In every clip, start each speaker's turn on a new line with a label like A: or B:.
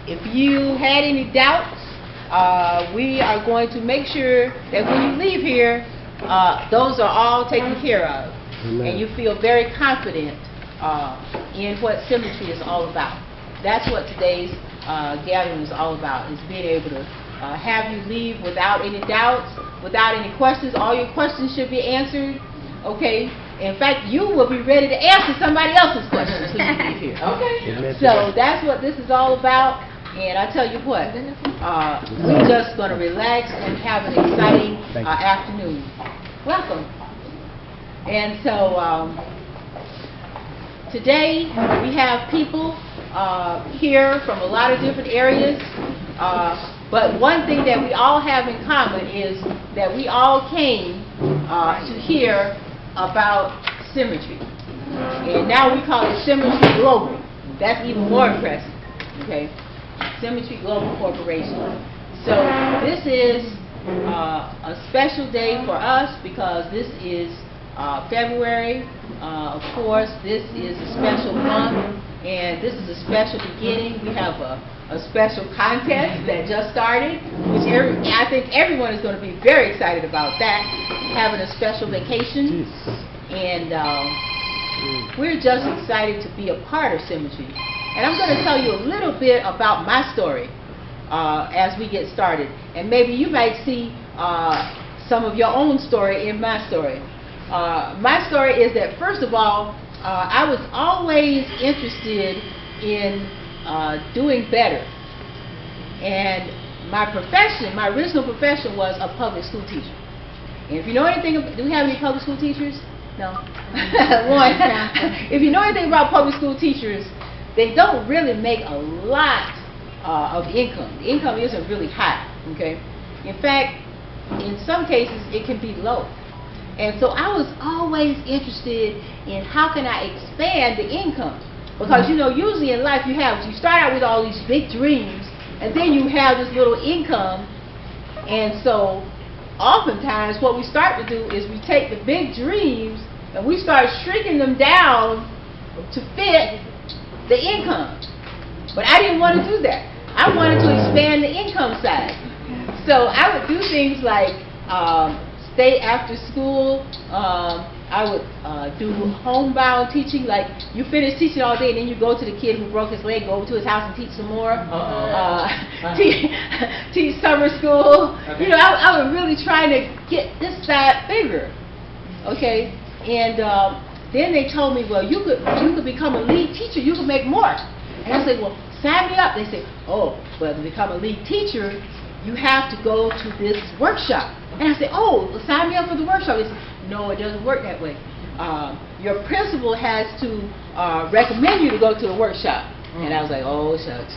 A: If you had any doubts, we are going to make sure that when you leave here, those are all taken care of.
B: Amen.
A: And you feel very confident in what Symmetry is all about. That's what today's gathering is all about, is being able to have you leave without any doubts, without any questions. All your questions should be answered, okay? In fact, you will be ready to answer somebody else's questions when you leave here, okay? So that's what this is all about. And I tell you what, we're just going to relax and have an exciting afternoon. Welcome. And so today we have people here from a lot of different areas. But one thing that we all have in common is that we all came to hear about Symmetry. And now we call it Symmetry Global. That's even more impressive, okay? Symmetry Global Corporation. So this is a special day for us because this is February. Of course, this is a special month, and this is a special beginning. We have a special contest that just started, which I think everyone is going to be very excited about that, having a special vacation. And we're just excited to be a part of Symmetry. And I'm going to tell you a little bit about my story as we get started. And maybe you might see some of your own story in my story. My story is that, first of all, I was always interested in doing better. And my profession, my original profession was a public school teacher. And if you know anything, do we have any public school teachers? No. One. If you know anything about public school teachers, they don't really make a lot of income. The income isn't really high, okay? In fact, in some cases, it can be low. And so I was always interested in how can I expand the income. Because, you know, usually in life you start out with all these big dreams, and then you have this little income. And so oftentimes what we start to do is we take the big dreams and we start shrinking them down to fit the income. But I didn't want to do that. I wanted to expand the income side. So I would do things like stay after school. I would do homebound teaching, like you finish teaching all day and then you go to the kid who broke his leg, go over to his house and teach some more. Teach summer school. Okay. You know, I was really trying to get this side bigger. Okay, and then they told me, well, you could become a lead teacher, you could make more. And I said, well, sign me up. They said, oh, well, to become a lead teacher, you have to go to this workshop. And I said, oh, well, sign me up for the workshop. They said, no, it doesn't work that way. Your principal has to recommend you to go to the workshop. And I was like, oh, shucks.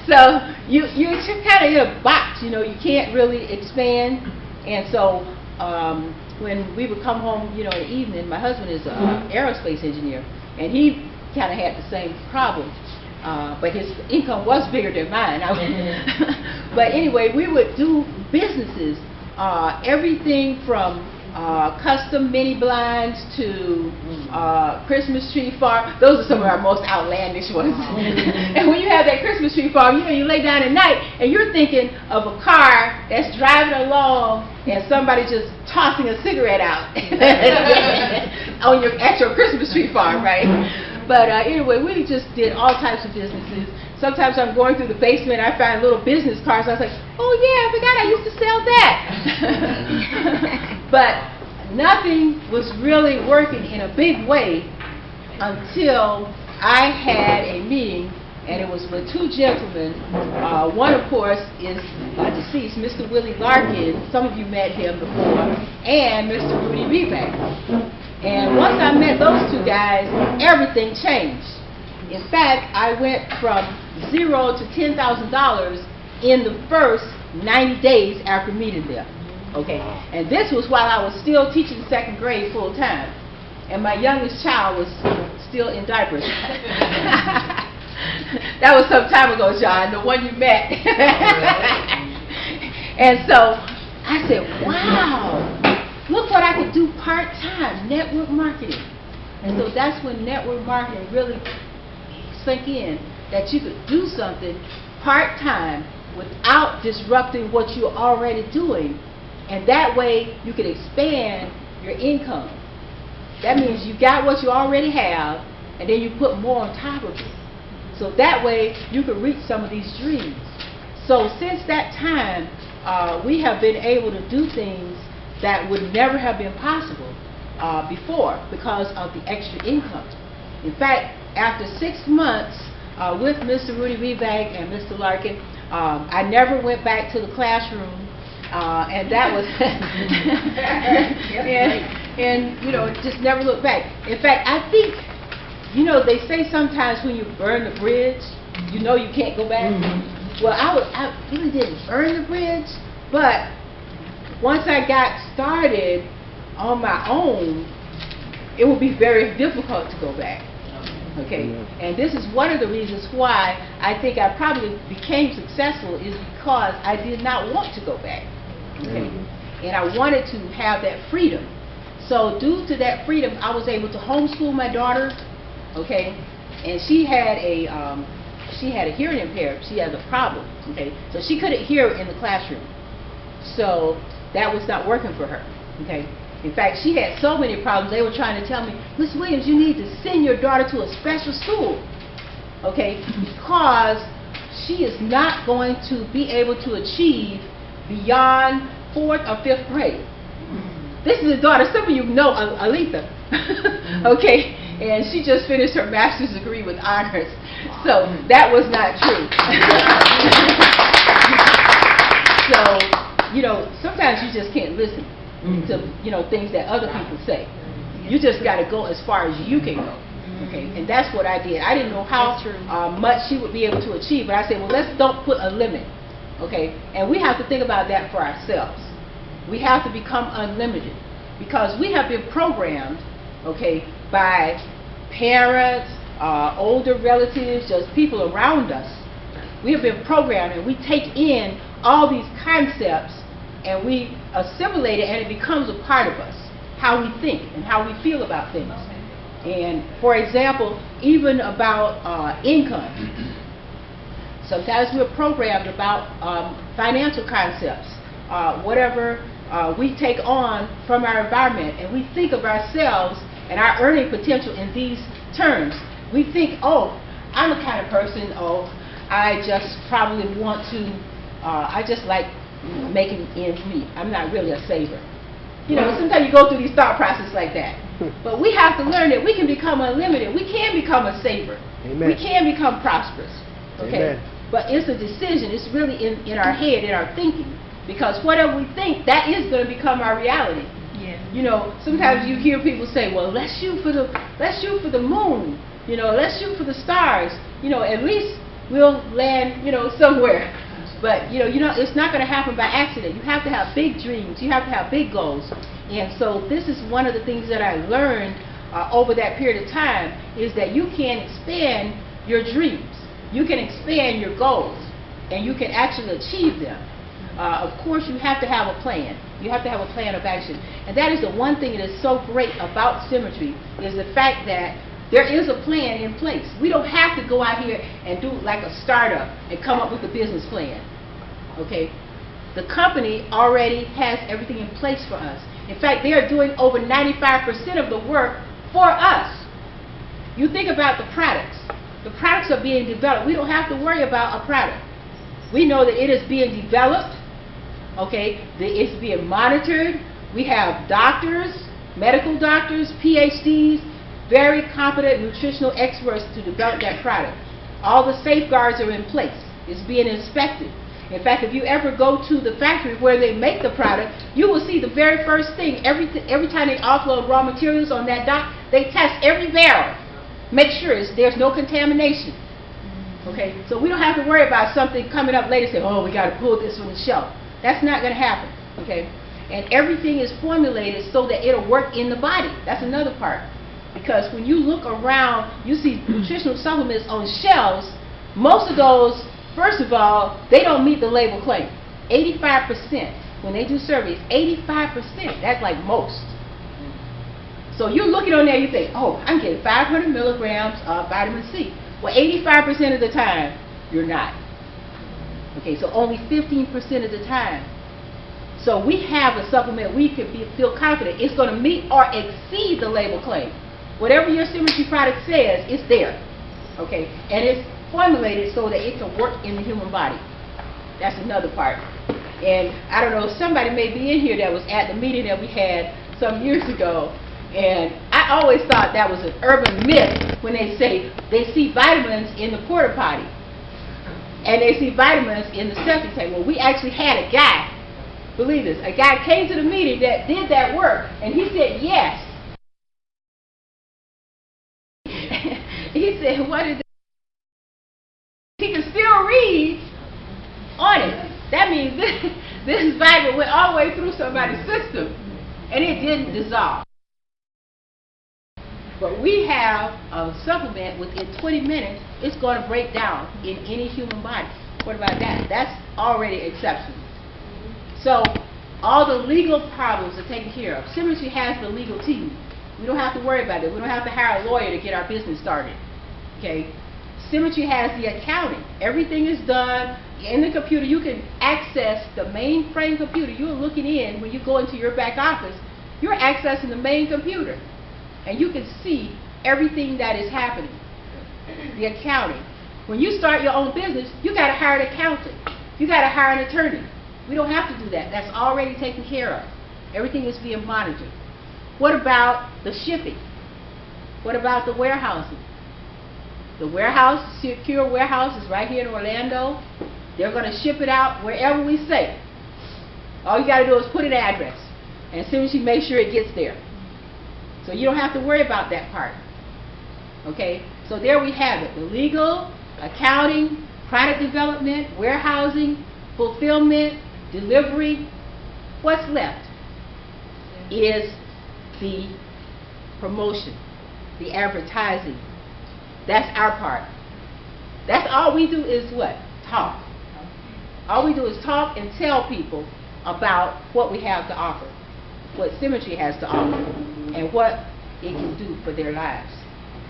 A: So you kind of in a box, you know, you can't really expand. And so when we would come home, you know, in the evening, my husband is an aerospace engineer, and he kind of had the same problem. But his income was bigger than mine. But anyway, we would do businesses, everything from custom mini blinds to Christmas tree farm. Those are some of our most outlandish ones. And when you have that Christmas tree farm, you know, you lay down at night and you're thinking of a car that's driving along and somebody just tossing a cigarette out at your Christmas tree farm, right? But anyway, we just did all types of businesses. Sometimes I'm going through the basement, I find little business cards. I was like, oh yeah, I forgot I used to sell that. But nothing was really working in a big way until I had a meeting, and it was with two gentlemen. One, of course, is deceased, Mr. Willie Larkin. Some of you met him before, and Mr. Rudy Reback. And once I met those two guys, everything changed. In fact, I went from $0 to $10,000 in the first 90 days after meeting them. Okay, and this was while I was still teaching second grade full time, and my youngest child was still in diapers. That was some time ago, John, the one you met. And so I said, wow, look what I could do part-time, network marketing. And so that's when network marketing really sink in that you could do something part-time without disrupting what you're already doing, and that way you can expand your income. That means you got what you already have, and then you put more on top of it. So that way you can reach some of these dreams. So since that time, we have been able to do things that would never have been possible before because of the extra income. In fact, after 6 months with Mr. Rudy Rebank and Mr. Larkin, I never went back to the classroom, and that was and you know, just never looked back. In fact, I think, you know, they say sometimes when you burn the bridge, you know you can't go back. Well, I really didn't burn the bridge, but once I got started on my own, it would be very difficult to go back. Okay, and this is one of the reasons why I think I probably became successful, is because I did not want to go back. Okay, and I wanted to have that freedom. So due to that freedom, I was able to homeschool my daughter. Okay, and she had a hearing impairment. She has a problem. Okay, so she couldn't hear in the classroom. So that was not working for her. Okay. In fact, she had so many problems, they were trying to tell me, Miss Williams, you need to send your daughter to a special school, okay, because she is not going to be able to achieve beyond 4th or 5th grade. This is a daughter, some of you know Aletha, okay, and she just finished her master's degree with honors, so that was not true. So, you know, sometimes you just can't listen to, you know, things that other people say. You just got to go as far as you can go. Okay, and that's what I did. I didn't know how much she would be able to achieve, but I said, well, don't put a limit. Okay, and we have to think about that for ourselves. We have to become unlimited, because we have been programmed, okay, by parents, older relatives, just people around us. We have been programmed, and we take in all these concepts and we assimilate it, and it becomes a part of us, how we think and how we feel about things. And for example, even about income. Sometimes we're programmed about financial concepts, whatever we take on from our environment, and we think of ourselves and our earning potential in these terms. We think, oh, I'm the kind of person, oh, I just probably want to, I just like making ends meet. I'm not really a saver. You know, sometimes you go through these thought processes like that. But we have to learn that we can become unlimited. We can become a saver.
B: Amen.
A: We can become prosperous. Okay?
B: Amen.
A: But it's a decision. It's really in our head, in our thinking. Because whatever we think, that is going to become our reality.
C: Yeah.
A: You know, sometimes you hear people say, well, let's shoot for the moon. You know, let's shoot for the stars. You know, at least we'll land, you know, somewhere. But, you know, it's not going to happen by accident. You have to have big dreams. You have to have big goals. And so this is one of the things that I learned over that period of time, is that you can expand your dreams. You can expand your goals, and you can actually achieve them. Of course, you have to have a plan. You have to have a plan of action. And that is the one thing that is so great about Symmetry, is the fact that there is a plan in place. We don't have to go out here and do like a startup and come up with a business plan. Okay? The company already has everything in place for us. In fact, they are doing over 95% of the work for us. You think about the products. The products are being developed. We don't have to worry about a product. We know that it is being developed. Okay? It's being monitored. We have doctors, medical doctors, PhDs, very competent nutritional experts to develop that product. All the safeguards are in place. It's being inspected. In fact, if you ever go to the factory where they make the product, you will see the very first thing. Every time they offload raw materials on that dock, they test every barrel. Make sure there's no contamination. Okay? So we don't have to worry about something coming up later saying, oh, we got to pull this from the shelf. That's not going to happen. Okay? And everything is formulated so that it'll work in the body. That's another part. Because when you look around, you see nutritional supplements on shelves, most of those, first of all, they don't meet the label claim. 85%, when they do surveys, 85%, that's like most. So you're looking on there, you think, oh, I'm getting 500 milligrams of vitamin C. Well, 85% of the time, you're not. Okay, so only 15% of the time. So we have a supplement we can feel confident it's going to meet or exceed the label claim. Whatever your Symmetry product says, it's there. Okay, and it's formulated so that it can work in the human body. That's another part. And I don't know, somebody may be in here that was at the meeting that we had some years ago, and I always thought that was an urban myth when they say they see vitamins in the porta potty and they see vitamins in the septic tank. Well, we actually had a guy, believe this, a guy came to the meeting that did that work, and he said yes. He said, what is it? He can still read on it. That means this vitamin went all the way through somebody's system, and it didn't dissolve. But we have a supplement within 20 minutes, it's going to break down in any human body. What about that? That's already exceptional. So all the legal problems are taken care of. Symmetry has the legal team. We don't have to worry about it. We don't have to hire a lawyer to get our business started. Okay? Symmetry has the accounting. Everything is done in the computer. You can access the mainframe computer. You're looking in when you go into your back office. You're accessing the main computer, and you can see everything that is happening. The accounting. When you start your own business, you got to hire an accountant. You got to hire an attorney. We don't have to do that. That's already taken care of. Everything is being monitored. What about the shipping? What about the warehousing? The warehouse, secure warehouse, is right here in Orlando. They're going to ship it out wherever we say. All you got to do is put an address, and as soon as you make sure it gets there. So you don't have to worry about that part. Okay? So there we have it. The legal, accounting, product development, warehousing, fulfillment, delivery. What's left is the promotion, the advertising. That's our part. That's all we do is what? Talk. All we do is talk and tell people about what we have to offer, what Symmetry has to offer, and what it can do for their lives.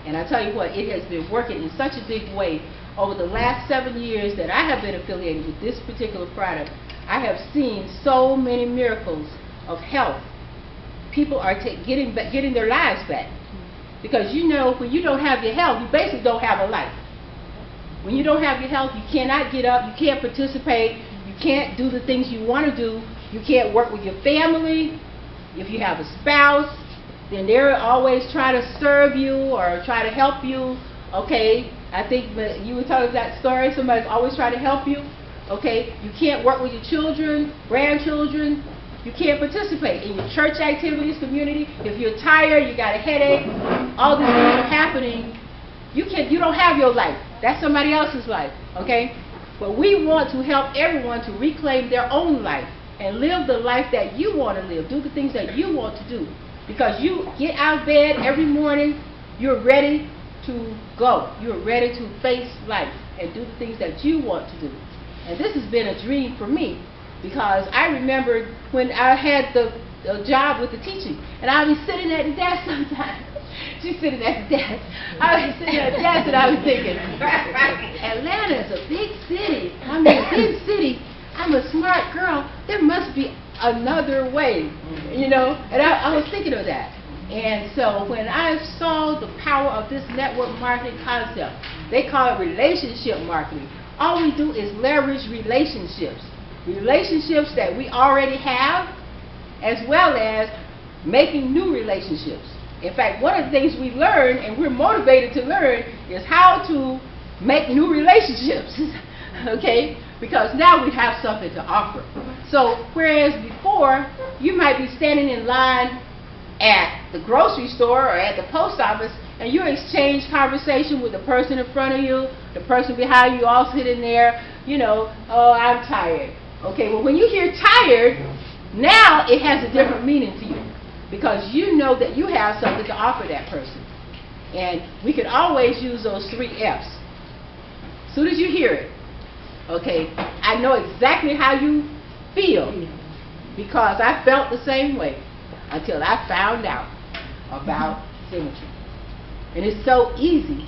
A: And I tell you what, it has been working in such a big way. Over the last 7 years that I have been affiliated with this particular product, I have seen so many miracles of health. People are getting their lives back. Because you know, when you don't have your health, you basically don't have a life. When you don't have your health, you cannot get up, you can't participate, you can't do the things you want to do, you can't work with your family. If you have a spouse, then they're always trying to serve you or try to help you. Okay, I think you were telling that story, somebody's always trying to help you. Okay, you can't work with your children, grandchildren. You can't participate in your church activities, community. If you're tired, you got a headache, all these things are happening. You don't have your life. That's somebody else's life, okay? But we want to help everyone to reclaim their own life and live the life that you want to live. Do the things that you want to do. Because you get out of bed every morning, you're ready to go. You're ready to face life and do the things that you want to do. And this has been a dream for me. Because I remember when I had the job with the teaching, and I was sitting at the desk sometimes. She's sitting at the desk. I was sitting at the desk, and I was thinking, Atlanta is a big city. I mean, big city. I'm a smart girl. There must be another way, you know. And I was thinking of that. And so when I saw the power of this network marketing concept, they call it relationship marketing. All we do is leverage relationships. Relationships that we already have, as well as making new relationships. In fact, one of the things we learn, and we're motivated to learn, is how to make new relationships. Okay? Because now we have something to offer. So, whereas before, you might be standing in line at the grocery store or at the post office, and you exchange conversation with the person in front of you, the person behind you, all sitting there, you know, oh, I'm tired. Okay, well, when you hear tired, now it has a different meaning to you because you know that you have something to offer that person. And we can always use those 3 F's. As soon as you hear it, okay, I know exactly how you feel because I felt the same way until I found out about Symmetry. And it's so easy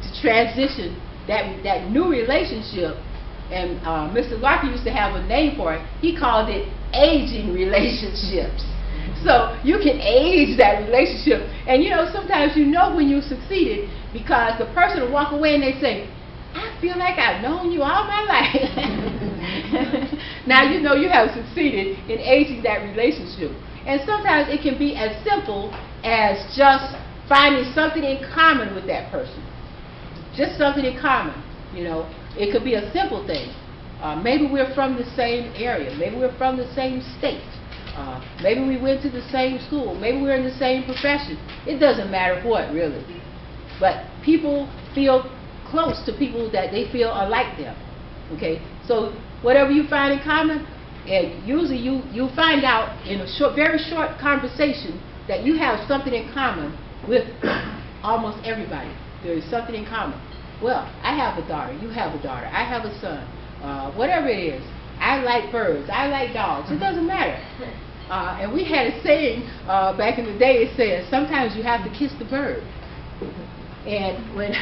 A: to to transition that new relationship. And Mr. Larkin used to have a name for it. He called it aging relationships. So you can age that relationship. And you know, sometimes you know when you succeeded because the person will walk away and they say, I feel like I've known you all my life. Now you know you have succeeded in aging that relationship. And sometimes it can be as simple as just finding something in common with that person. Just something in common, you know. It could be a simple thing. Maybe we're from the same area. Maybe we're from the same state. Maybe we went to the same school. Maybe we're in the same profession. It doesn't matter what, really. But people feel close to people that they feel are like them. Okay? So whatever you find in common, and usually you find out in a very short conversation that you have something in common with almost everybody. There is something in common. Well, I have a daughter, you have a daughter, I have a son, whatever it is. I like birds, I like dogs, it doesn't matter. And we had a saying back in the day, it says, sometimes you have to kiss the bird. And when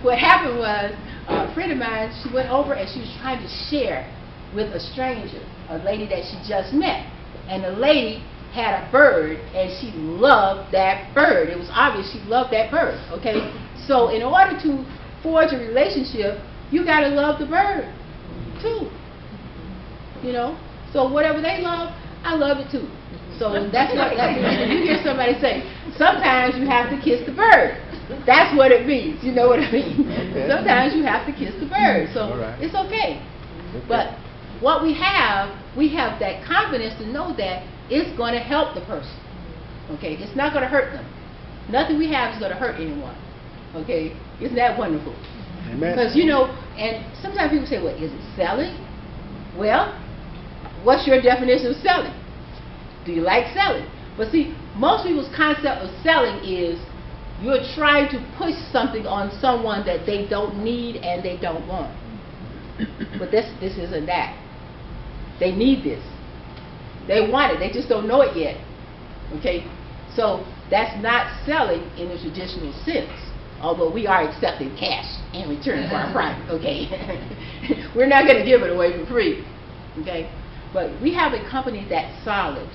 A: what happened was, a friend of mine, she went over and she was trying to share with a stranger, a lady that she just met. And the lady had a bird, and she loved that bird. It was obvious she loved that bird, okay? So in order to forge a relationship, you got to love the bird, too. You know? So whatever they love, I love it, too. So that's what that means. When you hear somebody say, sometimes you have to kiss the bird. That's what it means. You know what I mean? Okay. Sometimes you have to kiss the bird. So it's okay. But what we have that confidence to know that it's going to help the person. Okay? It's not going to hurt them. Nothing we have is going to hurt anyone. Okay? Isn't that wonderful?
B: Amen.
A: Because, you know, and sometimes people say, well, is it selling? Well, what's your definition of selling? Do you like selling? But see, most people's concept of selling is you're trying to push something on someone that they don't need and they don't want. But this isn't that. They need this. They want it. They just don't know it yet. Okay? So that's not selling in the traditional sense. Although we are accepting cash in return for our product. Okay? We're not going to give it away for free. Okay? But we have a company that's solid.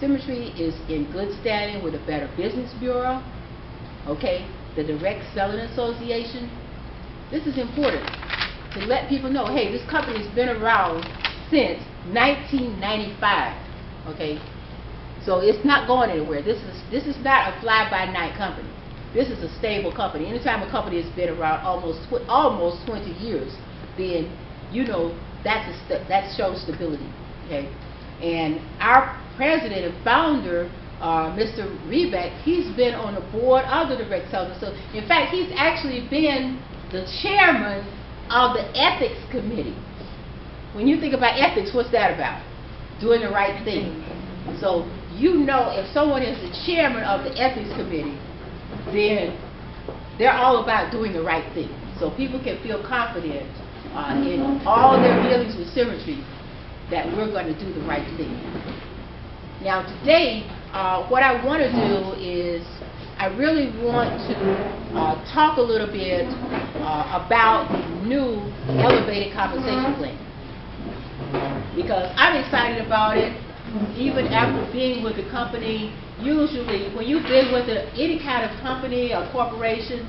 A: Symmetry is in good standing with the Better Business Bureau. Okay? The Direct Selling Association. This is important to let people know, hey, this company's been around since 1995. Okay? So it's not going anywhere. This is not a fly-by-night company. This is a stable company. Anytime a company has been around almost 20 years, then you know that shows stability. Okay? And our president and founder, Mr. Rebeck, he's been on the board of the Direct Selling. So, in fact, he's actually been the chairman of the ethics committee. When you think about ethics, what's that about? Doing the right thing. So, you know, if someone is the chairman of the ethics committee, then they're all about doing the right thing. So people can feel confident in all their dealings with Symmetry that we're going to do the right thing. Now today, what I want to do is I really want to talk a little bit about the new elevated compensation plan. Because I'm excited about it, even after being with the company. Usually, when you've been with any kind of company or corporation,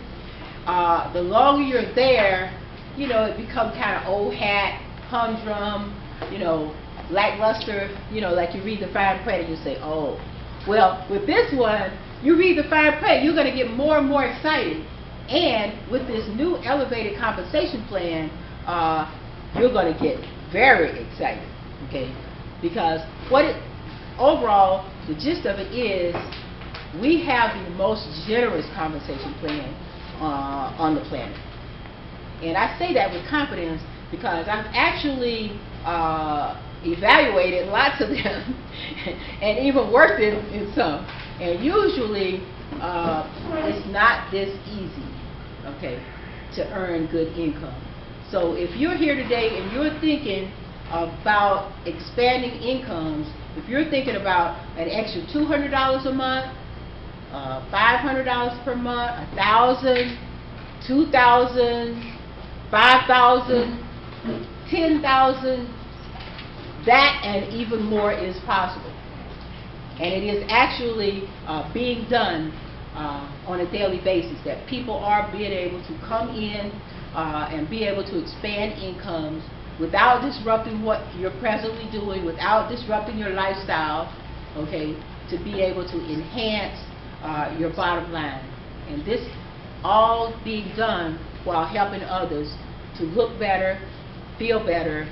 A: the longer you're there, you know, it becomes kind of old hat, humdrum, you know, lackluster, you know, like you read the fine print and you say, oh. Well, with this one, you read the fine print, you're going to get more and more excited. And with this new elevated compensation plan, you're going to get very excited, okay? Because overall, the gist of it is we have the most generous compensation plan on the planet. And I say that with confidence because I've actually evaluated lots of them and even worked in some. And usually it's not this easy, okay, to earn good income. So if you're here today and you're thinking about expanding incomes, if you're thinking about an extra $200 a month, $500 per month, $1,000, 2,000, 5,000, 10,000, that and even more is possible. And it is actually being done on a daily basis, that people are being able to come in and be able to expand incomes without disrupting what you're presently doing, without disrupting your lifestyle, okay, to be able to enhance your bottom line. And this all being done while helping others to look better, feel better,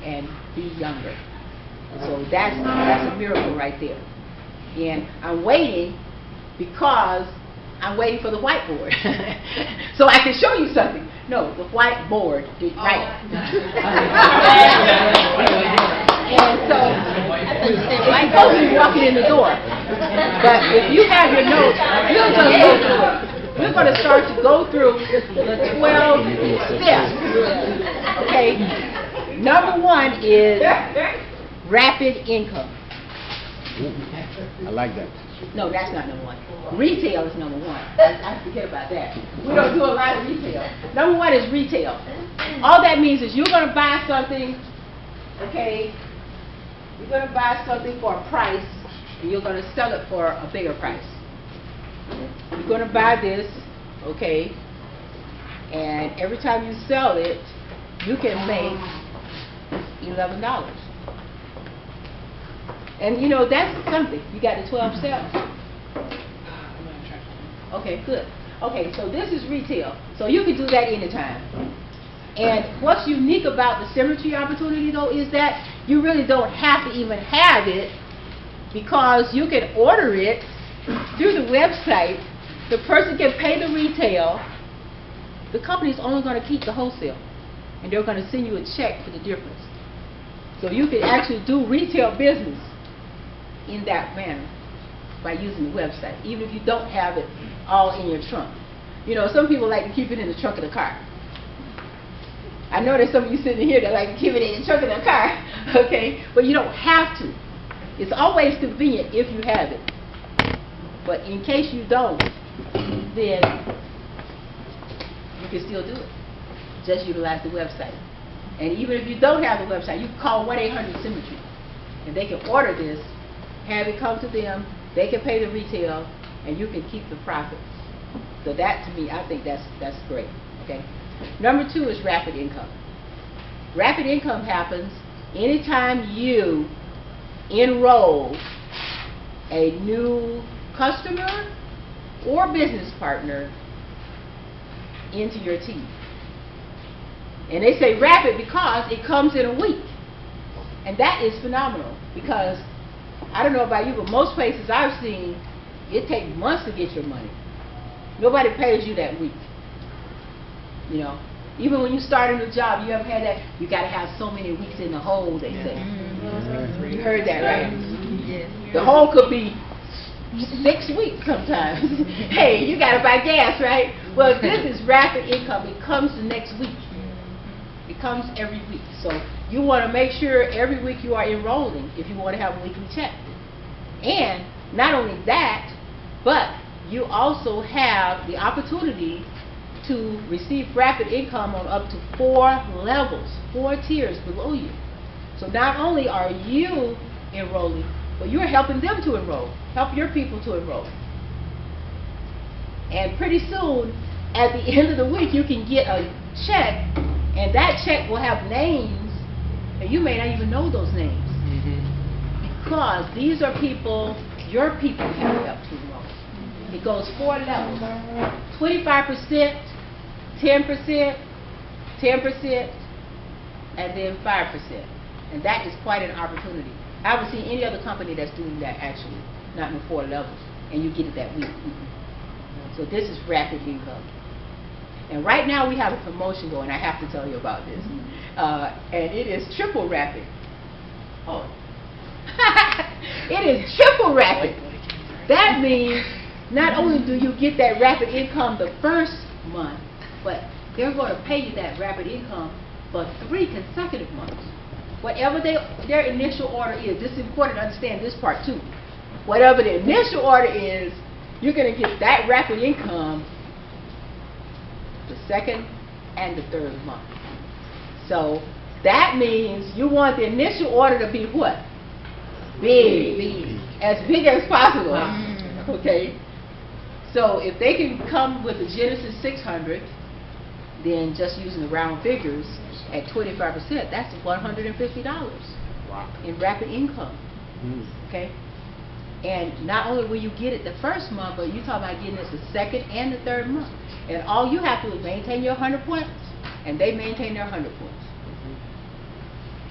A: and be younger. So that's a miracle right there. And I'm waiting because I'm waiting for the whiteboard so I can show you something. No, the whiteboard, right? And so it's supposed to be walking in the door. But if you have your notes, you're going to go through it. We're going to start to go through the 12 steps. Okay? Number 1 is rapid income.
B: I like that.
A: No, that's not number 1. Retail is number 1. I forget about that. We don't do a lot of retail. Number 1 is retail. All that means is you're going to buy something, okay? You're going to buy something for a price, and you're going to sell it for a bigger price. You're going to buy this, okay? And every time you sell it, you can make $11. And you know, that's something. You got the 12 steps? Okay, good. Okay, so this is retail. So you can do that anytime. And what's unique about the Symmetry opportunity, though, is that you really don't have to even have it, because you can order it through the website. The person can pay the retail. The company's only going to keep the wholesale, and they're going to send you a check for the difference. So you can actually do retail business in that manner by using the website, even if you don't have it all in your trunk. You know, some people like to keep it in the trunk of the car. I know there's some of you sitting here that like to keep it in the trunk of the car, okay? But you don't have to. It's always convenient if you have it. But in case you don't, then you can still do it. Just utilize the website. And even if you don't have the website, you can call 1-800-SYMMETRY, and they can order this, have it come to them, they can pay the retail, and you can keep the profits. So that, to me, I think that's great. Okay. Number 2 is rapid income. Rapid income happens anytime you enroll a new customer or business partner into your team. And they say rapid because it comes in a week. And that is phenomenal, because I don't know about you, but most places I've seen, it takes months to get your money. Nobody pays you that week. You know, even when you start a new job, you ever had that? You got to have so many weeks in the hole, they say. You heard that, right?
C: Yes.
A: The hole could be 6 weeks sometimes. Hey, you got to buy gas, right? Well, this is rapid income. It comes the next week. It comes every week. So you want to make sure every week you are enrolling if you want to have a weekly check. And not only that, but you also have the opportunity to receive rapid income on up to 4 levels, 4 tiers below you. So not only are you enrolling, but you're helping them to enroll, help your people to enroll. And pretty soon, at the end of the week, you can get a check, and that check will have names, and you may not even know those names. Because these are people, your people have helped to enroll. It goes 4 levels, 25%, 10%, 10%, and then 5%. And that is quite an opportunity. I haven't seen any other company that's doing that, actually, not in 4 levels, and you get it that week. So this is rapid income. And right now we have a promotion going. I have to tell you about this. And it is triple rapid. Oh. It is triple rapid. That means not only do you get that rapid income the first month, but they're going to pay you that rapid income for 3 consecutive months. Whatever their initial order is, this is important to understand this part too. Whatever the initial order is, you're going to get that rapid income the second and the third month. So that means you want the initial order to be what? Big. As big as possible. Okay? So if they can come with the Genesis 600, then just using the round figures at 25%, that's $150
B: Wow.
A: in rapid income. Okay? And not only will you get it the first month, but you're talking about getting it the second and the third month. And all you have to do is maintain your 100 points, and they maintain their 100 points.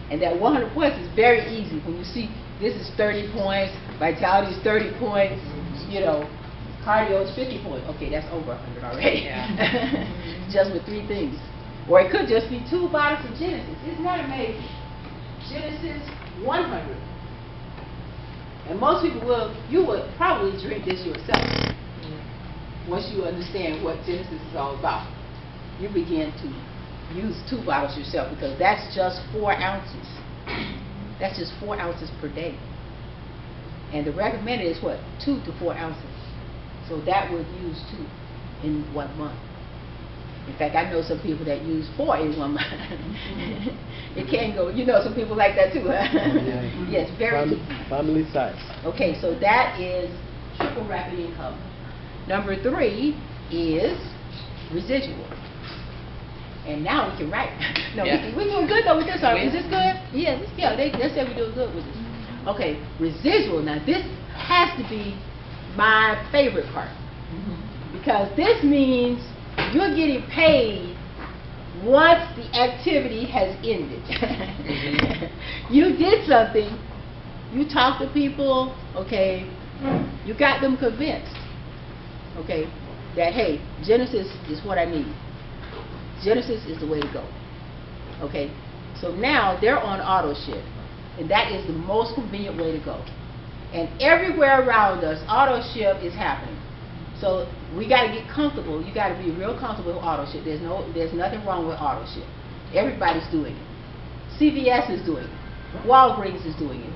A: And that 100 points is very easy. When you see this is 30 points, vitality is 30 points, you know, cardio is 50 points. Okay, that's over 100 already. Yeah. Just with 3 things. Or it could just be 2 bottles of Genesis. Isn't that amazing? Genesis 100. And most people you would probably drink this yourself. Once you understand what Genesis is all about. You begin to use 2 bottles yourself, because that's just 4 ounces. That's just 4 ounces per day. And the recommended is what? 2 to 4 ounces. So that would use 2 in 1 month. In fact, I know some people that use 4 in 1 month. It can go, you know, some people like that too, huh?
B: Yeah.
A: Yes, very easy.
B: Family size.
A: Okay, so that is triple rapid income. Number 3 is residual. And now we can write. No, we're doing good though with this. Is this good? Yeah, they said we're doing good with this. Okay, residual. Now this has to be my favorite part, because this means you're getting paid once the activity has ended. You did something, you talked to people, okay, you got them convinced, okay, that hey, Genesis is what I need. Genesis is the way to go. Okay, so now they're on auto ship, and that is the most convenient way to go. And everywhere around us, auto ship is happening. So we got to get comfortable. You got to be real comfortable with auto ship. There's nothing wrong with auto ship. Everybody's doing it. CVS is doing it. Walgreens is doing it.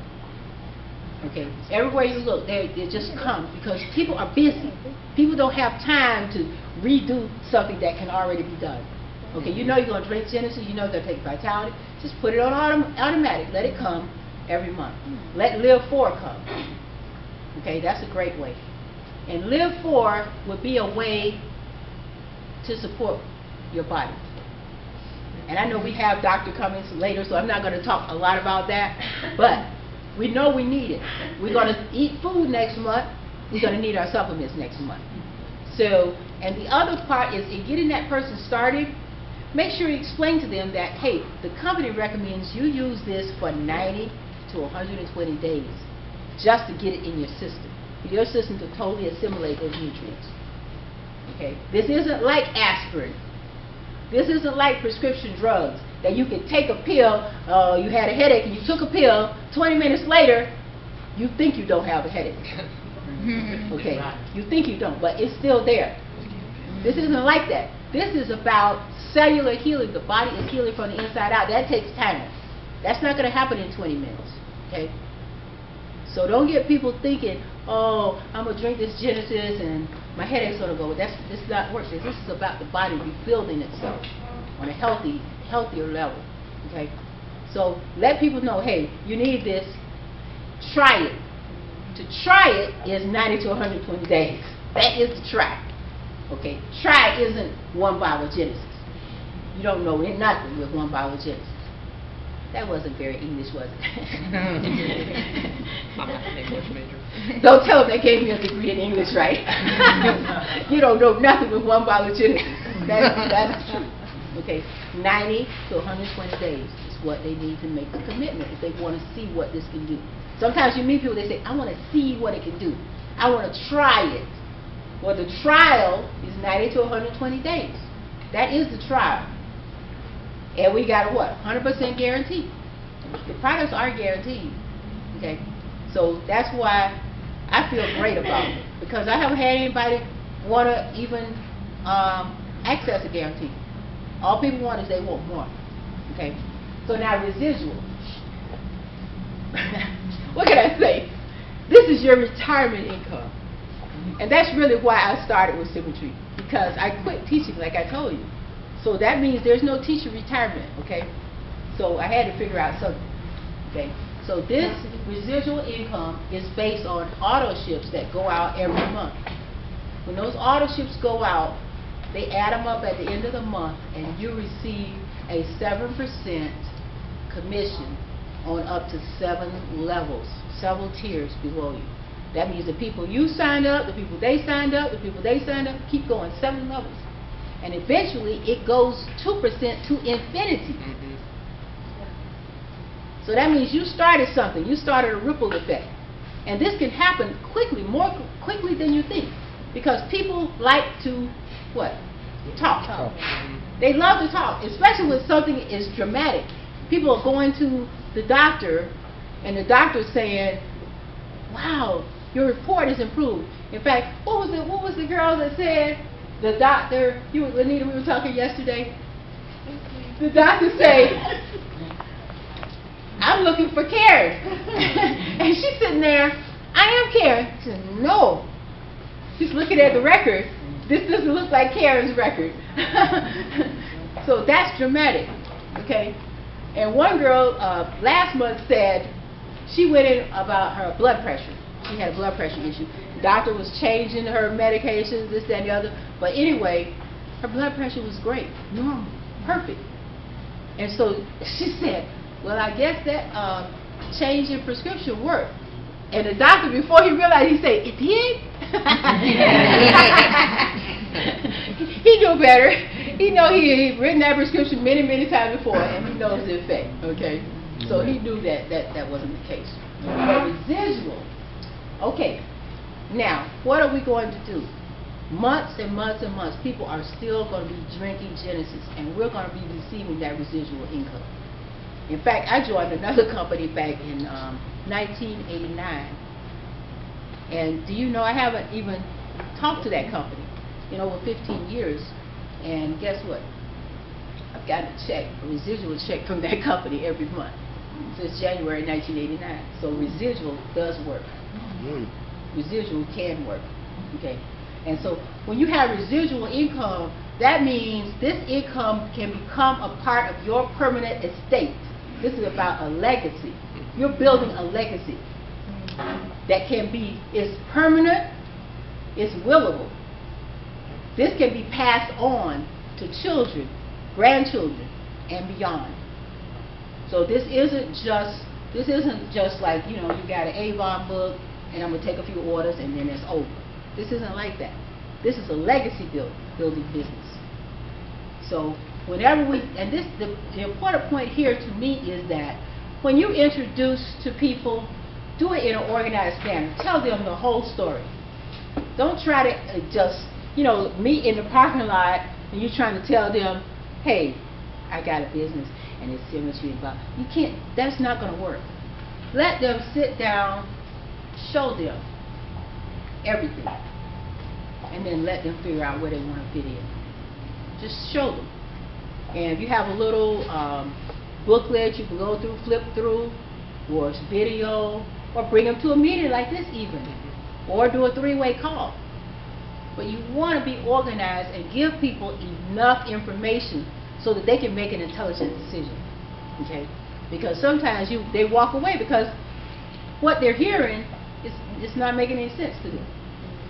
A: Okay, everywhere you look, they just come, because people are busy. People don't have time to redo something that can already be done. Okay, you know you're going to drink Genesis, you know you're going to take Vitality, just put it on automatic, let it come every month. Let Live 4 come. Okay, that's a great way. And Live 4 would be a way to support your body. And I know we have Dr. Cummings later, so I'm not going to talk a lot about that, but we know we need it. We're going to eat food next month, we're going to need our supplements next month. So, and the other part is in getting that person started, make sure you explain to them that, hey, the company recommends you use this for 90 to 120 days just to get it in your system. For your system to totally assimilate those nutrients. Okay? This isn't like aspirin. This isn't like prescription drugs that you can take a pill, you had a headache and you took a pill, 20 minutes later, you think you don't have a headache. Okay? You think you don't, but it's still there. This isn't like that. This is about cellular healing. The body is healing from the inside out. That takes time. That's not going to happen in 20 minutes. Okay? So don't get people thinking, oh, I'm going to drink this Genesis and my headache's going to go. This is not working. This is about the body rebuilding itself on a healthier level. Okay? So let people know, hey, you need this. Try it. To try it is 90 to 120 days. That is the try. Okay? Try isn't 1 bottle of Genesis. You don't know nothing with 1 bottle of Genesis. That wasn't very English, was it?
C: I'm not an English major.
A: Don't tell them they gave me a degree in English, right? You don't know nothing with 1 bottle of Genesis. That's true. Okay, 90 to 120 days is what they need to make the commitment if they want to see what this can do. Sometimes you meet people, they say, I want to see what it can do. I want to try it. Well, the trial is 90 to 120 days. That is the trial. And we got a what? 100% guarantee. The products are guaranteed. Okay? So that's why I feel great about it. Because I haven't had anybody want to even access a guarantee. All people want is they want more. Okay? So now residual. What can I say? This is your retirement income. And that's really why I started with Symmetry. Because I quit teaching, like I told you. So that means there's no teacher retirement, okay? So I had to figure out something, okay? So this residual income is based on auto ships that go out every month. When those auto ships go out, they add them up at the end of the month, and you receive a 7% commission on up to 7 levels, several tiers below you. That means the people you signed up, the people they signed up, the people they signed up, keep going 7 levels. And eventually it goes 2% to infinity. So that means you started something. You started a ripple effect. And this can happen quickly, more quickly than you think. Because people like to, what? Talk. They love to talk, especially when something is dramatic. People are going to the doctor, and the doctor's saying, wow, your report is improved. In fact, what was the girl that said, the doctor, Lenita, we were talking yesterday, the doctor say, I'm looking for Karen. And she's sitting there, I am Karen. She said, no. She's looking at the record. This doesn't look like Karen's record. So that's dramatic, okay? And one girl last month said she went in about her blood pressure. She had a blood pressure issue. The doctor was changing her medications, this, that, and the other. But anyway, her blood pressure was great, normal, perfect. And so she said, well, I guess that change in prescription worked. And the doctor, before he realized, he said, it did? He knew better. He know he'd written that prescription many, many times before, and he knows the effect, okay? So he knew that wasn't the case. But residual, okay. Now, what are we going to do? Months and months and months, people are still going to be drinking Genesis, and we're going to be receiving that residual income. In fact, I joined another company back in 1989. And do you know, I haven't even talked to that company in over 15 years. And guess what? I've gotten a residual check from that company every month since January 1989. So residual does work. Residual can work. Okay. And so when you have residual income, that means this income can become a part of your permanent estate. This is about a legacy. You're building a legacy that can be, it's permanent, it's willable. This can be passed on to children, grandchildren, and beyond. So this isn't just like, you know, you got an Avon book and I'm going to take a few orders and then it's over. This isn't like that. This is a legacy building business. So whenever the important point here to me is that when you introduce to people, do it in an organized manner. Tell them the whole story. Don't try to just, you know, meet in the parking lot and you're trying to tell them, hey, I got a business and it's Symmetry involved. You can't, that's not going to work. Let them sit down, show them everything, and then let them figure out where they want to fit in. Just show them. And if you have a little booklet you can go through, flip through, or video, or bring them to a meeting like this even, or do a 3-way call. But you want to be organized and give people enough information so that they can make an intelligent decision, okay? Because sometimes they walk away because what they're hearing is not making any sense to them.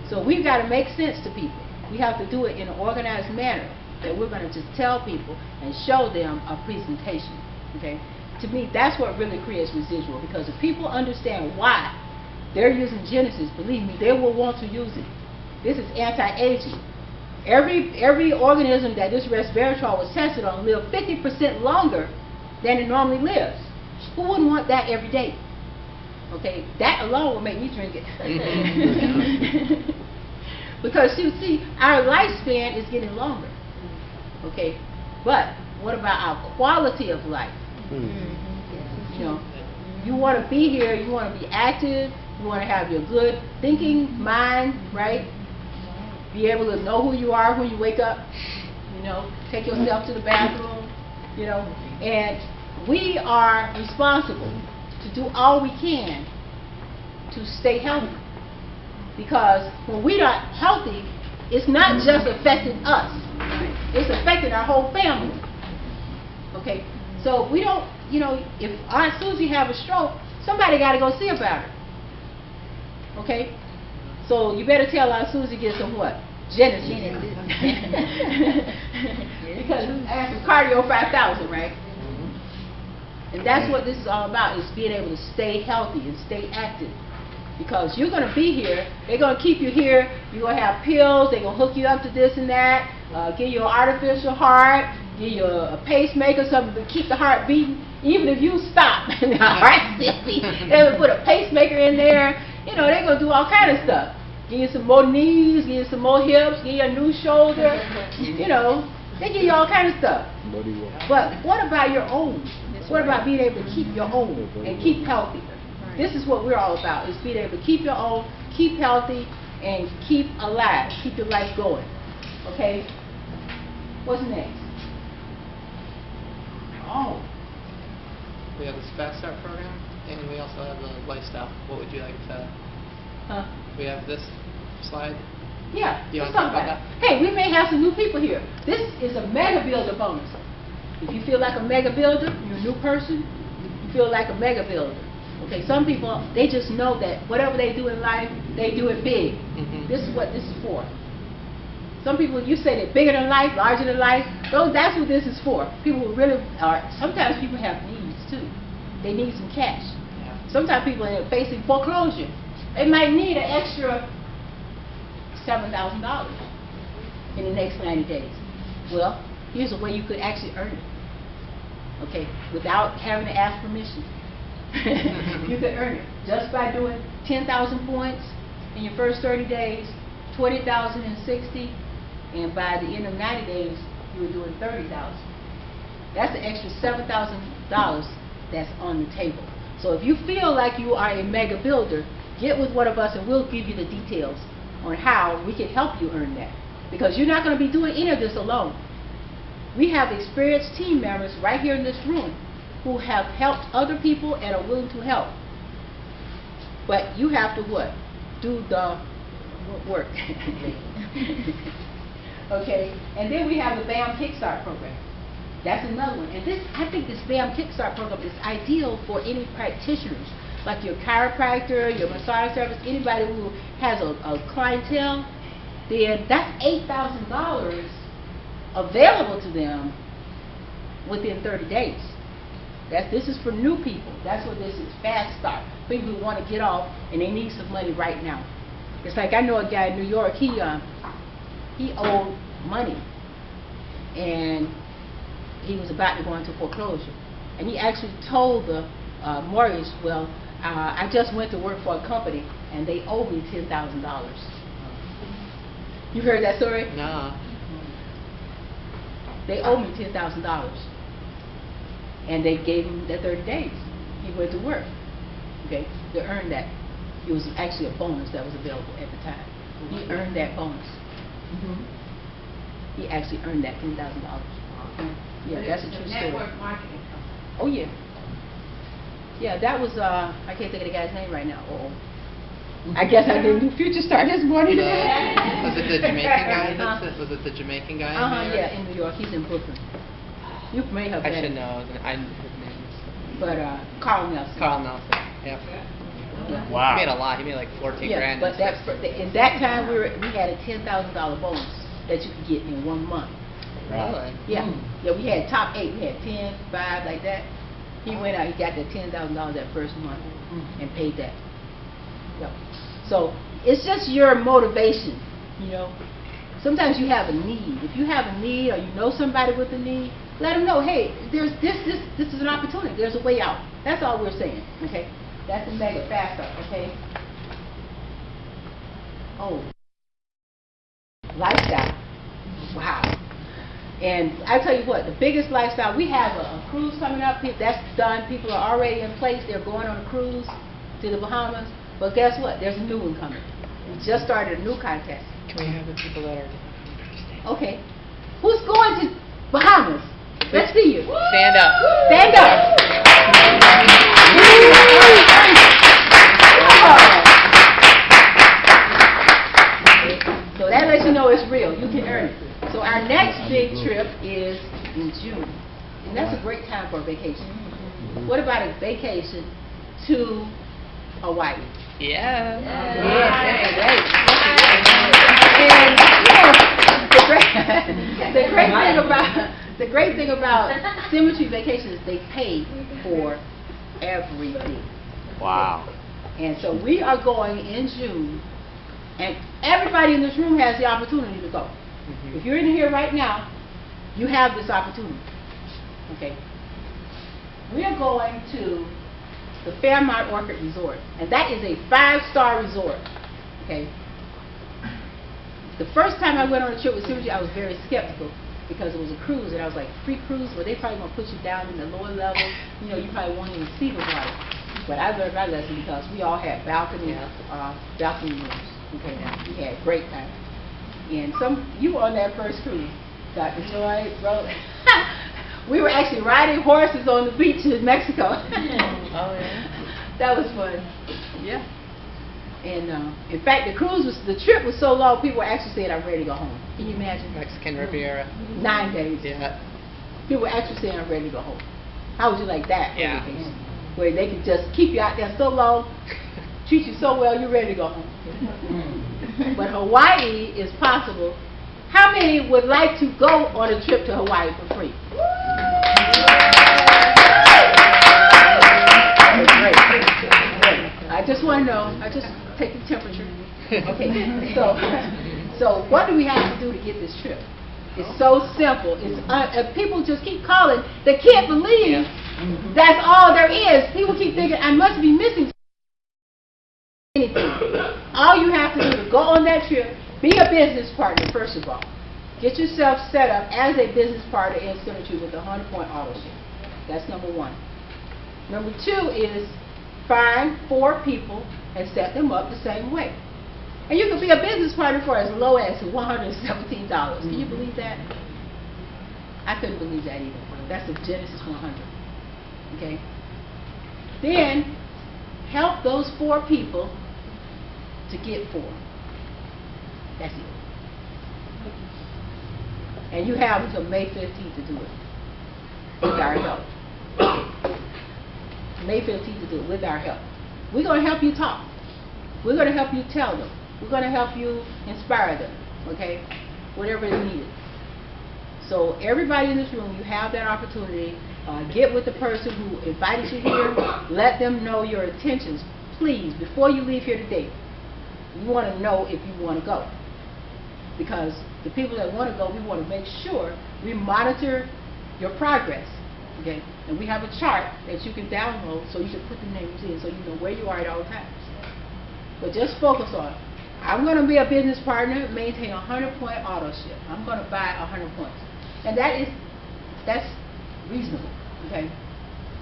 A: So we've got to make sense to people. We have to do it in an organized manner, that we're going to just tell people and show them a presentation, okay? To me, that's what really creates residual, because if people understand why they're using Genesis, believe me, they will want to use it. This is anti-aging. Every organism that this resveratrol was tested on lived 50% longer than it normally lives. Who wouldn't want that every day? Okay, that alone will make me drink it. Because you see, our lifespan is getting longer. Okay, but what about our quality of life? You know, you want to be here, you want to be active, you want to have your good thinking mind, right? Be able to know who you are when you wake up, you know, take yourself to the bathroom, you know, and we are responsible to do all we can to stay healthy. Because when we're not healthy, it's not just affecting us, it's affecting our whole family. Okay, so we don't, you know, if Aunt Susie have a stroke, somebody got to go see about her. Okay, so you better tell Aunt Susie get some what? Genesis. Because I have some cardio 5,000, right? And that's what this is all about, is being able to stay healthy and stay active. Because you're going to be here, they're going to keep you here, you're going to have pills, they're going to hook you up to this and that, give you an artificial heart, give you a pacemaker, something to keep the heart beating. Even if you stop and the heart still beating, they will put a pacemaker in there. You know, they're going to do all kind of stuff. Give you some more knees, give you some more hips, give you a new shoulder. You know, they give you all kind of stuff. But what about your own? What about being able to keep your own and keep healthy? This is what we're all about, is being able to keep your own, keep healthy, and keep alive, keep your life going. Okay? What's next? Oh.
C: We have this Fast Start program, and we also have the lifestyle. What would you like to?
A: Huh?
C: We have this slide.
A: Yeah,
C: You
A: let's
C: want
A: talk
C: to talk
A: about
C: about
A: that. Hey, we may have some new people here. This is a mega builder bonus. If you feel like a mega builder, you're a new person, you feel like a mega builder. Okay, some people, they just know that whatever they do in life, they do it big. This is what this is for. Some people, you say they're bigger than life, larger than life. That's what this is for. People who really are, sometimes people have needs too. They need some cash.
C: Yeah.
A: Sometimes people are facing foreclosure. They might need an extra $7,000 in the next 90 days. Well, here's a way you could actually earn it. Okay, without having to ask permission. You could earn it just by doing 10,000 points in your first 30 days, 20,000 in 60, and by the end of 90 days, you were doing 30,000. That's an extra $7,000 that's on the table. So if you feel like you are a mega builder, get with one of us and we'll give you the details on how we can help you earn that. Because you're not going to be doing any of this alone. We have experienced team members right here in this room who have helped other people and are willing to help. But you have to what? Do the work. Okay? And then we have the BAM Kickstart program. That's another one. And this, I think this BAM Kickstart program is ideal for any practitioners, like your chiropractor, your massage therapist, anybody who has a clientele. Then that's $8,000 available to them within 30 days. This is for new people. That's what this is, Fast Start. People who want to get off and they need some money right now. It's like I know a guy in New York, he owed money and he was about to go into foreclosure. And he actually told the mortgage, well, I just went to work for a company and they owe me $10,000. You heard that story?
C: No.
A: They owe me $10,000. And they gave him the 30 days. He went to work, okay, to earn that. It was actually a bonus that was available at the time. He earned that bonus. He actually earned that $10,000. Yeah, that's a true story.
D: Network marketing company.
A: Oh yeah. Yeah, that was I can't think of the guy's name right now. I guess I didn't do Future Star this morning.
C: Was it the Jamaican guy? Was it the Jamaican guy?
A: Yeah, in New York. He's in Brooklyn. You may have.
C: I
A: met
C: should
A: him.
C: know. His name is
A: But Carl Nelson.
C: Carl Nelson. Yep.
A: Yeah.
B: Wow.
C: He made a lot. He made like 14
A: Yeah,
C: grand.
A: but that's in that time we had a $10,000 bonus that you could get in 1 month.
C: Really?
A: Yeah, yeah. We had top 8. We had 10, 5, like that. He went out. He got that $10,000 that first month and paid that. Yep. So it's just your motivation, you know. Sometimes you have a need. If you have a need or you know somebody with a need, let them know, hey, there's this is an opportunity. There's a way out. That's all we're saying, okay? That's a mega Fast Start, okay? Oh, lifestyle. Wow. And I tell you what, the biggest lifestyle, we have a cruise coming up. That's done. People are already in place. They're going on a cruise to the Bahamas. But guess what? There's a new one coming. We just started a new contest.
C: Can we have the people that are...
A: Okay. Who's going to Bahamas? Let's see you.
C: Stand up.
A: Stand up. So that lets you know it's real. You can earn it. So our next big trip is in June. And that's a great time for a vacation. What about a vacation to Hawaii?
C: Yeah.
A: And the great thing about Symmetry vacations, they pay for everything.
B: Wow.
A: And so we are going in June, and everybody in this room has the opportunity to go. If you're in here right now, you have this opportunity. Okay. We are going to the Fairmont Orchid Resort, and that is a 5-star resort. Okay. The first time I went on a trip with Symmetry, I was very skeptical because it was a cruise, and I was like, free cruise? Well, they probably gonna put you down in the lower level. You know, you probably won't even see the water. But I learned my lesson because we all had balcony rooms. Okay, now we had a great time. And you were on that first cruise, Dr. Joy, bro. We were actually riding horses on the beach in Mexico.
C: Oh yeah.
A: That was fun. Yeah. And in fact, the trip was so long, people were actually saying, I'm ready to go home. Can you imagine?
C: Mexican Riviera.
A: 9 days.
C: Yeah.
A: People were actually saying, I'm ready to go home. How would you like that?
C: Yeah.
A: Vacation? Where they could just keep you out there so long, treat you so well, you're ready to go home. But Hawaii is possible. How many would like to go on a trip to Hawaii for free? Great. I just want to know. I just take the temperature. Okay. So what do we have to do to get this trip? It's so simple. People just keep calling. They can't believe that's all there is. People keep thinking I must be missing anything. All you have to do to go on that trip, be a business partner first of all. Get yourself set up as a business partner in Symmetry with a 100-point auto share. That's number one. Number two is find 4 people and set them up the same way. And you can be a business partner for as low as $117. Can you believe that? I couldn't believe that either. That's a Genesis 100. Okay? Then help those 4 people to get 4. That's it. And you have until May 15th to do it with our help. May 15th to do it with our help. We're going to help you talk. We're going to help you tell them. We're going to help you inspire them, okay? Whatever is needed. So everybody in this room, you have that opportunity. Get with the person who invited you here. Let them know your intentions. Please, before you leave here today, you want to know if you want to go. Because the people that want to go, we want to make sure we monitor your progress. Okay? And we have a chart that you can download so you can put the names in so you know where you are at all times. But just focus on it. I'm going to be a business partner, maintain a 100-point auto ship. I'm going to buy 100 points. And that's reasonable. Okay?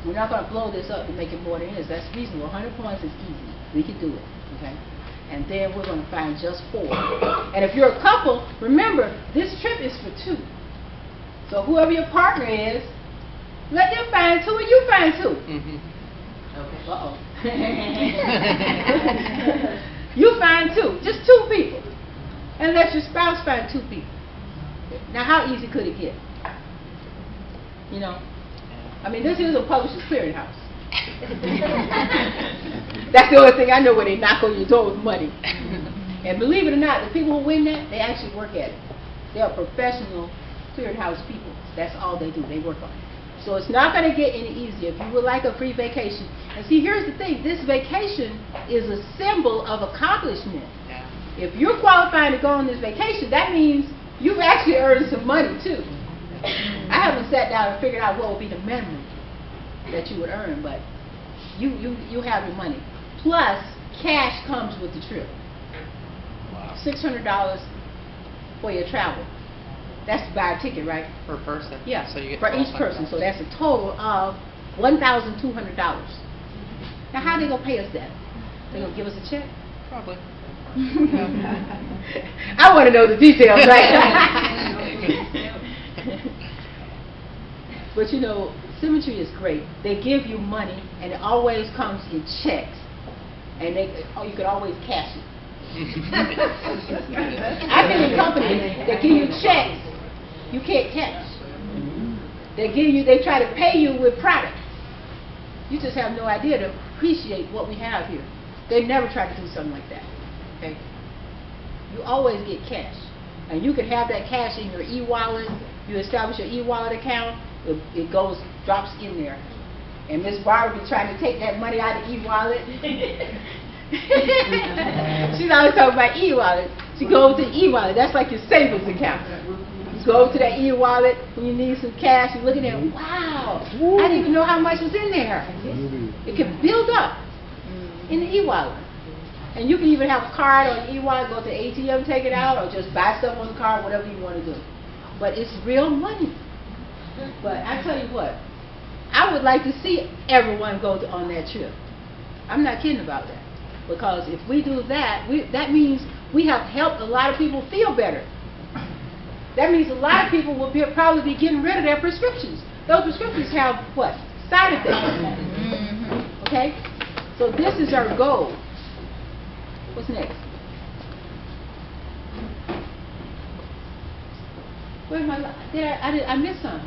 A: We're not going to blow this up and make it more than it is. That's reasonable. 100 points is easy. We can do it. Okay? And then we're going to find just 4. And if you're a couple, remember, this trip is for 2. So whoever your partner is, let them find 2 and you find 2. Okay. Uh-oh. You find 2. Just 2 people. And let your spouse find 2 people. Now, how easy could it get? You know? I mean, this is a publisher's clearinghouse. That's the only thing I know where they knock on your door with money. And believe it or not, the people who win that, they actually work at it. They are professional clearinghouse people. That's all they do. They work on it. So it's not going to get any easier. If you would like a free vacation, and see, here's the thing. This vacation is a symbol of accomplishment.
C: Yeah.
A: If you're qualifying to go on this vacation, that means you've actually earned some money, too. I haven't sat down and figured out what would be the minimum that you would earn, but you have your money. Plus, cash comes with the trip.
B: Wow.
A: $600 for your travel. That's to buy a ticket, right?
C: Per person.
A: Yeah,
C: So you get
A: for each person. So that's a total of $1,200. Now, how are they going to pay us that? They going to give us a check?
C: Probably.
A: I want to know the details, right? But you know, Symmetry is great. They give you money, and it always comes in checks, and you can always cash it. I've been in companies that give you checks, you can't catch. They try to pay you with products. You just have no idea to appreciate what we have here. They never try to do something like that. Okay? You always get cash. And you can have that cash in your e-wallet. You establish your e-wallet account, it drops in there. And Miss Barbara be trying to take that money out of e-wallet. She's always talking about e-wallet. She goes to e-wallet. That's like your savings account. You go to that e-wallet when you need some cash. You look at it, wow, I didn't even know how much was in there. It can build up in the e-wallet. And you can even have a card on e-wallet, go to the ATM, take it out, or just buy stuff on the card, whatever you want to do. But it's real money. But I tell you what, I would like to see everyone go on that trip. I'm not kidding about that. Because if we do that, that means we have helped a lot of people feel better. That means a lot of people will probably be getting rid of their prescriptions. Those prescriptions have what? Side effects. Okay? So this is our goal. What's next? Where am I? I missed some.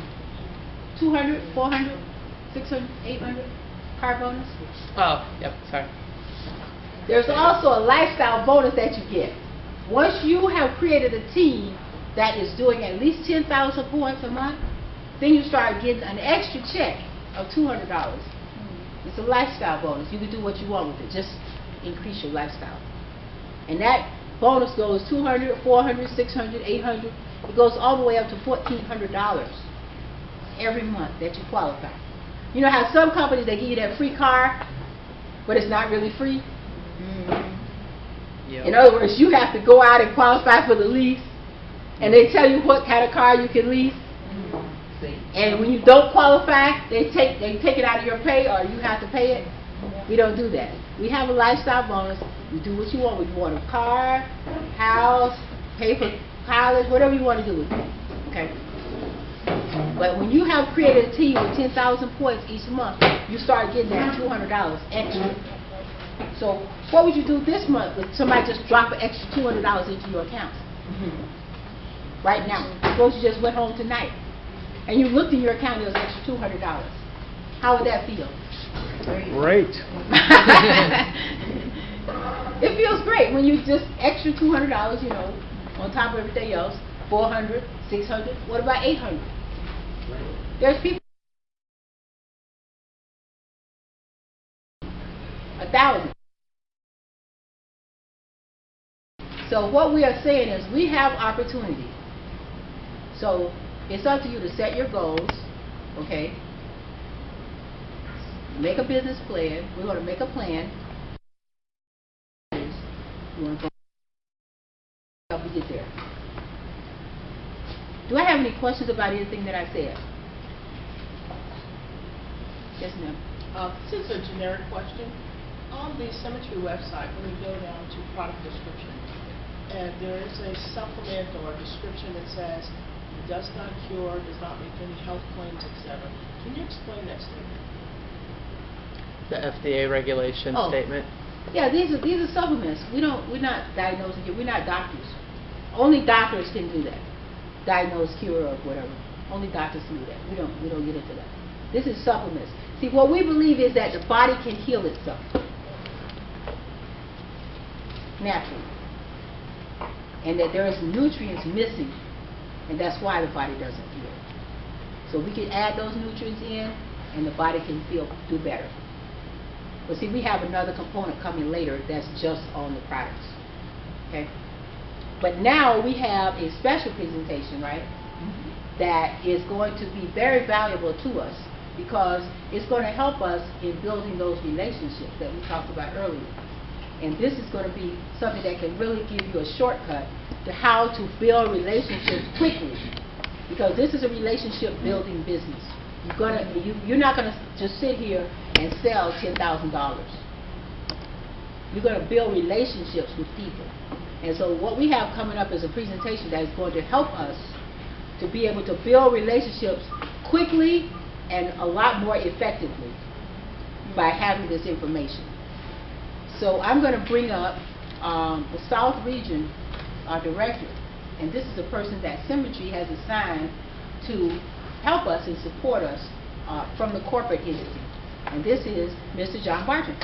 A: 200, 400, 600, 800 car bonus.
C: Oh, yep, sorry.
A: There's also a lifestyle bonus that you get. Once you have created a team that is doing at least 10,000 points a month, then you start getting an extra check of $200. It's a lifestyle bonus. You can do what you want with it. Just increase your lifestyle. And that bonus goes 200, 400, 600, 800. It goes all the way up to $1,400 every month that you qualify. You know how some companies, they give you that free car, but it's not really free?
C: Yep.
A: In other words, you have to go out and qualify for the lease, and they tell you what kind of car you can lease. And when you don't qualify, they take it out of your pay, or you have to pay it. We don't do that. We have a lifestyle bonus. You do what you want. You want a car, house, pay for college, whatever you want to do with it. Okay? But when you have created a team with 10,000 points each month, you start getting that $200 extra. So what would you do this month if somebody just drop an extra $200 into your account? Right now. Suppose you just went home tonight and you looked in your account and there was extra $200. How would that feel?
B: Great.
A: It feels great when you just extra $200, you know, on top of everything else. 400, 600. What about 800? There's people 1,000. So what we are saying is we have opportunity. So it's up to you to set your goals, okay? Make a business plan. We're going to make a plan. We want to help you get there. Do I have any questions about anything that I said? Yes, ma'am.
D: This is a generic question. On the Symmetry website, when you go down to product description, and there is a supplement or a description that says it does not cure, does not make any health claims, etc. Can you explain that statement?
C: The FDA regulation statement.
A: Yeah, these are supplements. We're not diagnosing you. We're not doctors. Only doctors can do that. Diagnose, cure, or whatever. Only doctors can do that. We don't get into that. This is supplements. See, what we believe is that the body can heal itself naturally, and that there is nutrients missing, and that's why the body doesn't heal. So we can add those nutrients in, and the body can do better. But see, we have another component coming later that's just on the products. Okay. But now we have a special presentation, right? That is going to be very valuable to us because it's going to help us in building those relationships that we talked about earlier. And this is going to be something that can really give you a shortcut to how to build relationships quickly. Because this is a relationship building business. You're not going to just sit here and sell $10,000. You're going to build relationships with people. And so what we have coming up is a presentation that is going to help us to be able to build relationships quickly and a lot more effectively by having this information. So I'm going to bring up the South Region, our director, And this is a person that Symmetry has assigned to help us and support us from the corporate entity. And this is Mr. John Barton.